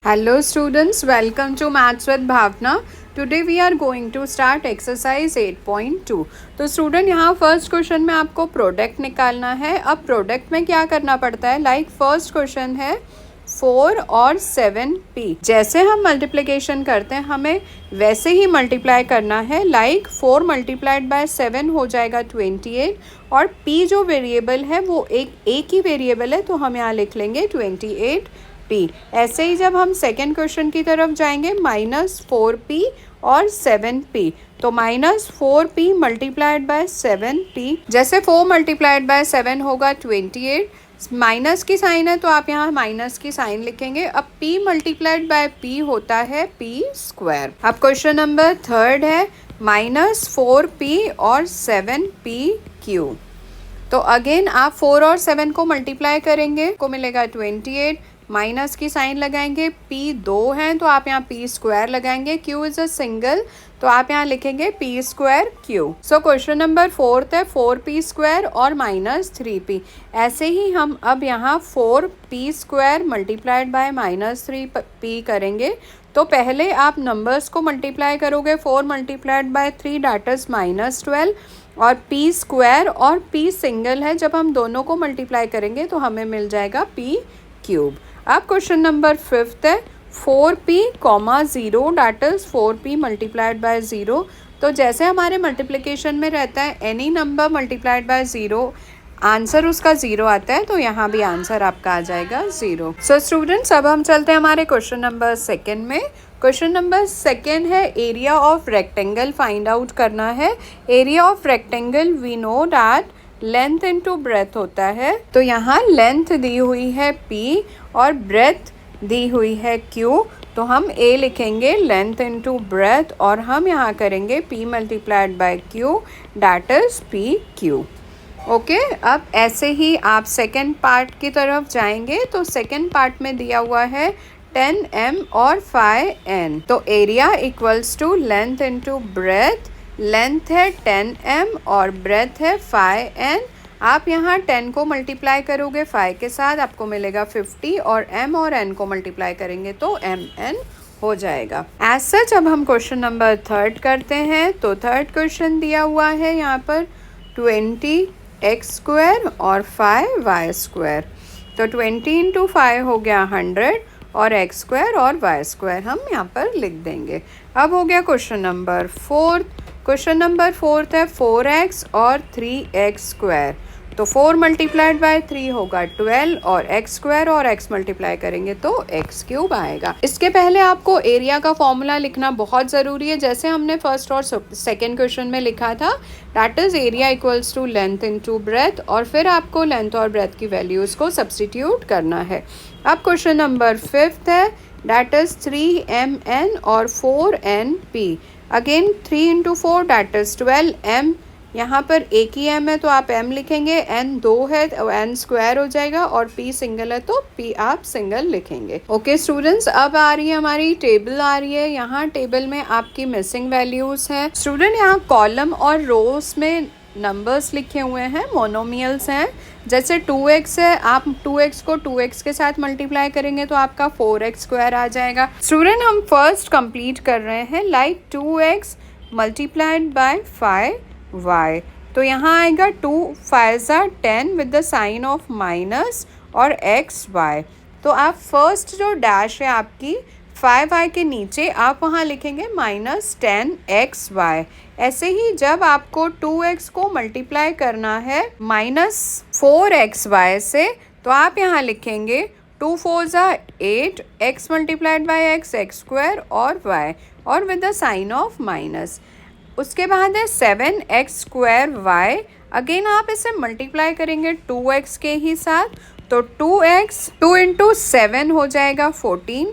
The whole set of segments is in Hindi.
Hello students, welcome to Maths with Bhavna. Today we are going to start exercise 8.2. तो स्टूडेंट यहाँ फर्स्ट क्वेश्चन में आपको प्रोडक्ट निकालना है. अब प्रोडक्ट में क्या करना पड़ता है, लाइक फर्स्ट क्वेश्चन है 4 और 7p. जैसे हम मल्टीप्लिकेशन करते हैं हमें वैसे ही मल्टीप्लाई करना है. लाइक 4 मल्टीप्लाइड बाय 7 हो जाएगा 28 और p जो वेरिएबल है वो एक ही वेरिएबल है तो हम यहाँ लिख लेंगे 28p. ऐसे ही जब हम सेकेंड क्वेश्चन की तरफ जाएंगे -4p और 7p, तो -4p मल्टीप्लाइड बाय 7p. जैसे 4 मल्टीप्लाइड बाय 7 होगा 28, माइनस की साइन है तो आप यहाँ माइनस की साइन लिखेंगे. अब p मल्टीप्लाइड बाय p होता है p स्क्वायर. अब क्वेश्चन नंबर थर्ड है -4p और 7p क्यूब. तो अगेन आप 4 और 7 को मल्टीप्लाई करेंगे को मिलेगा 28, माइनस की साइन लगाएंगे. p 2 हैं तो आप यहाँ p स्क्वायर लगाएंगे. q इज अ सिंगल तो आप यहाँ लिखेंगे p square q. So question number fourth है 4p स्क्वायर और -3p. ऐसे ही हम अब यहाँ 4p square multiplied bye -3p करेंगे. तो पहले आप नंबर्स को मल्टीप्लाई करोगे. 4 मल्टीप्लाइड बाय 3 दैट इज -12 और p स्क्वायर और p सिंगल है. जब हम दोनों को मल्टीप्लाई करेंगे तो हमें मिल जाएगा p क्यूब. अब क्वेश्चन नंबर फिफ्थ है 4p, 0 that is 4p multiplied by 0. तो जैसे हमारे मल्टीप्लिकेशन में रहता है any number multiplied by 0 answer उसका 0 आता है, तो यहाँ भी आंसर आपका आ जाएगा 0. सो स्टूडेंट्स अब हम चलते हैं हमारे क्वेश्चन नंबर सेकेंड में. क्वेश्चन नंबर सेकेंड है area of rectangle find out करना है. Area of rectangle we know that length into breadth होता है. तो यहाँ लेंथ दी हुई है p और ब्रेथ दी हुई है q. तो हम a लिखेंगे लेंथ इनटू ब्रेथ और हम यहाँ करेंगे p multiplied by q that is p q. Okay. अब ऐसे ही आप सेकेंड पार्ट की तरफ जाएंगे तो सेकेंड पार्ट में दिया हुआ है 10m और 5n. तो area equals to length into breadth. Length है 10m और ब्रेथ है 5n. आप यहाँ 10 को मल्टीप्लाई करोगे 5 के साथ आपको मिलेगा 50 और m और n को मल्टीप्लाई करेंगे तो mn हो जाएगा. एज सच अब हम क्वेश्चन नंबर थर्ड करते हैं. तो थर्ड क्वेश्चन दिया हुआ है यहाँ पर 20x स्क्वायर और 5y स्क्वायर. तो 20 इंटू 5 हो गया 100 और x स्क्वायर और y स्क्वायर हम यहाँ पर लिख देंगे. अब हो गया question number fourth. Question number fourth है 4x और 3x स्क्वायर. तो 4 मल्टीप्लाइड बाय 3 होगा 12 और x स्क्वायर और x मल्टीप्लाई करेंगे तो x क्यूब आएगा. इसके पहले आपको एरिया का फॉर्मूला लिखना बहुत ज़रूरी है, जैसे हमने फर्स्ट और सेकेंड क्वेश्चन में लिखा था. That is area equals to length into breadth और फिर आपको लेंथ और ब्रेथ की वैल्यूज़ को सब्सटीट्यूट करना है. अब क्वेश्चन नंबर फिफ्थ है दैट इज़ 3mn और 4np. Again 3 into 4 that is 12m. यहाँ पर एक ही m है तो आप m लिखेंगे. n 2 है तो n स्क्वायर हो जाएगा और p सिंगल है तो p आप सिंगल लिखेंगे. ओके स्टूडेंट्स अब आ रही है हमारी टेबल आ रही है. यहाँ टेबल में आपकी मिसिंग वैल्यूज़ हैं. स्टूडेंट यहाँ कॉलम और रोज में नंबर्स लिखे हुए हैं, मोनोमियल्स हैं. जैसे 2x है, आप 2x को 2x के साथ मल्टीप्लाई करेंगे तो आपका 4x स्क्वायर आ जाएगा. स्टूडेंट हम फर्स्ट कंप्लीट कर रहे हैं. Like 2x multiplied by 5y. तो यहाँ आएगा 2 5 10 with the sign of minus और xy. तो आप फर्स्ट जो डैश है आपकी 5y के नीचे आप वहाँ लिखेंगे -10xy. ऐसे ही जब आपको 2x को मल्टीप्लाई करना है -4xy से तो आप यहाँ लिखेंगे 2 4 8 x multiplied by x square और y और with the sign of minus. उसके बाद है 7x स्क्वायर y. अगेन आप इसे मल्टीप्लाई करेंगे 2x के ही साथ तो 2x 2 इंटू 7 हो जाएगा 14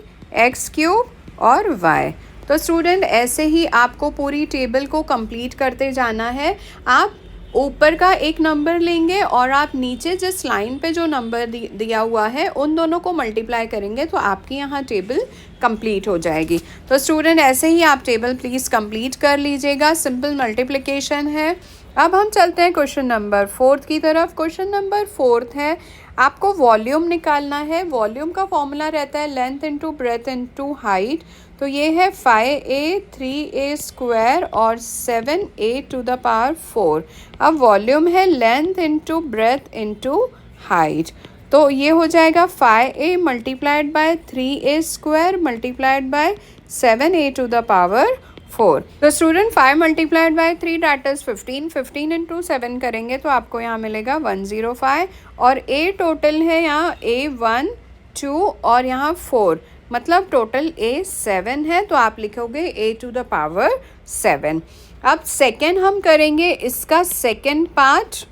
x क्यूब और y. तो स्टूडेंट ऐसे ही आपको पूरी टेबल को कंप्लीट करते जाना है. आप ऊपर का एक नंबर लेंगे और आप नीचे जिस लाइन पे जो नंबर दिया हुआ है उन दोनों को मल्टीप्लाई करेंगे तो आपकी यहाँ टेबल कंप्लीट हो जाएगी. तो स्टूडेंट ऐसे ही आप टेबल प्लीज़ कंप्लीट कर लीजिएगा. सिंपल मल्टीप्लिकेशन है. अब हम चलते हैं क्वेश्चन नंबर फोर्थ की तरफ. क्वेश्चन नंबर फोर्थ है आपको वॉल्यूम निकालना है। वॉल्यूम का फॉर्मूला रहता है length into breadth into height. तो ये है 5a 3a स्क्वायर और 7a टू द पावर 4। अब वॉल्यूम है length into breadth into height. तो ये हो जाएगा 5a multiplied by 3a square multiplied by 7a to the power 4। तो student 5 multiplied by 3 that is 15। 15 into 7 करेंगे तो आपको यहाँ मिलेगा 105 और a टोटल है यहाँ a 1 2 और यहाँ 4, मतलब टोटल a 7 है। तो आप लिखोगे a टू द पावर 7। अब सेकेंड हम करेंगे इसका सेकेंड पार्ट।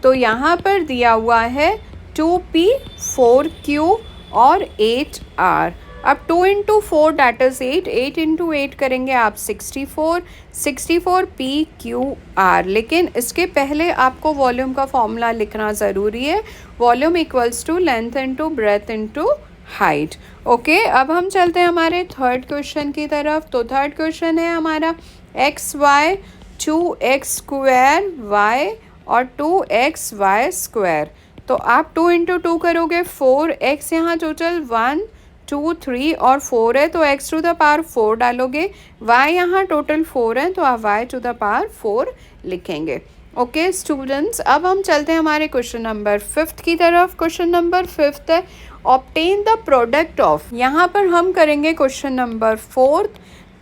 तो यहाँ पर दिया हुआ है 2p 4q और 8r। अब 2 इंटू 4 डैट इज 8, 8 इंटू 8 करेंगे आप 64, 64 PQR। लेकिन इसके पहले आपको वॉल्यूम का फॉर्मूला लिखना ज़रूरी है। Volume equals to length into breadth into height. Okay, अब हम चलते हैं हमारे थर्ड क्वेश्चन की तरफ। तो थर्ड क्वेश्चन है हमारा XY 2x स्क्वायर y और 2xy स्क्वायर। तो आप 2 इंटू 2 करोगे 4x, यहाँ टोटल 1 2 3 और 4 है तो x टू द पावर 4 डालोगे। y यहाँ टोटल 4 है तो आप y टू द पावर 4 लिखेंगे। ओके स्टूडेंट्स, अब हम चलते हैं हमारे क्वेश्चन नंबर 5 की तरफ। क्वेश्चन नंबर 5 है ऑब्टेन द प्रोडक्ट ऑफ। यहाँ पर हम करेंगे क्वेश्चन नंबर 4।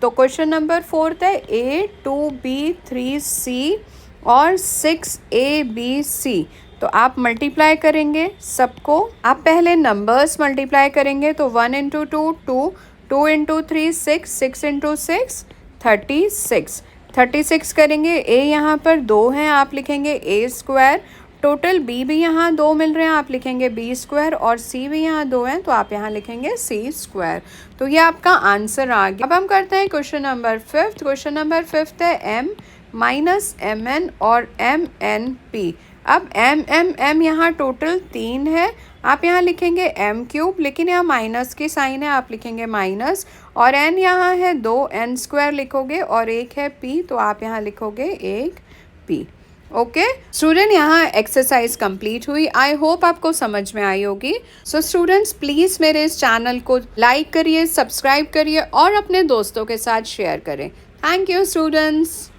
तो क्वेश्चन नंबर 4 है a 2b 3c और 6abc। तो आप मल्टीप्लाई करेंगे सबको। आप पहले नंबर्स मल्टीप्लाई करेंगे तो 1 इंटू 2 2, 2 इंटू 3 6, 6 इंटू 6 36, 36 करेंगे। a यहाँ पर 2 हैं, आप लिखेंगे a स्क्वायर। टोटल b भी यहाँ 2 मिल रहे हैं, आप लिखेंगे b स्क्वायर और c भी यहाँ 2 हैं तो आप यहाँ लिखेंगे c स्क्वायर। तो ये आपका आंसर आ गया। अब हम करते हैं क्वेश्चन नंबर 5। क्वेश्चन नंबर 5 है m माइनस mn और mnp। अब m यहाँ टोटल 3 है, आप यहाँ लिखेंगे m क्यूब, लेकिन यहाँ माइनस की साइन है, आप लिखेंगे माइनस। और n यहाँ है 2, n स्क्वायर लिखोगे और एक है p तो आप यहाँ लिखोगे एक p। ओके स्टूडेंट, यहाँ एक्सरसाइज कंप्लीट हुई। आई होप आपको समझ में आई होगी। सो स्टूडेंट्स प्लीज़ मेरे इस चैनल को लाइक करिए, सब्सक्राइब करिए और अपने दोस्तों के साथ शेयर करें। Thank you students.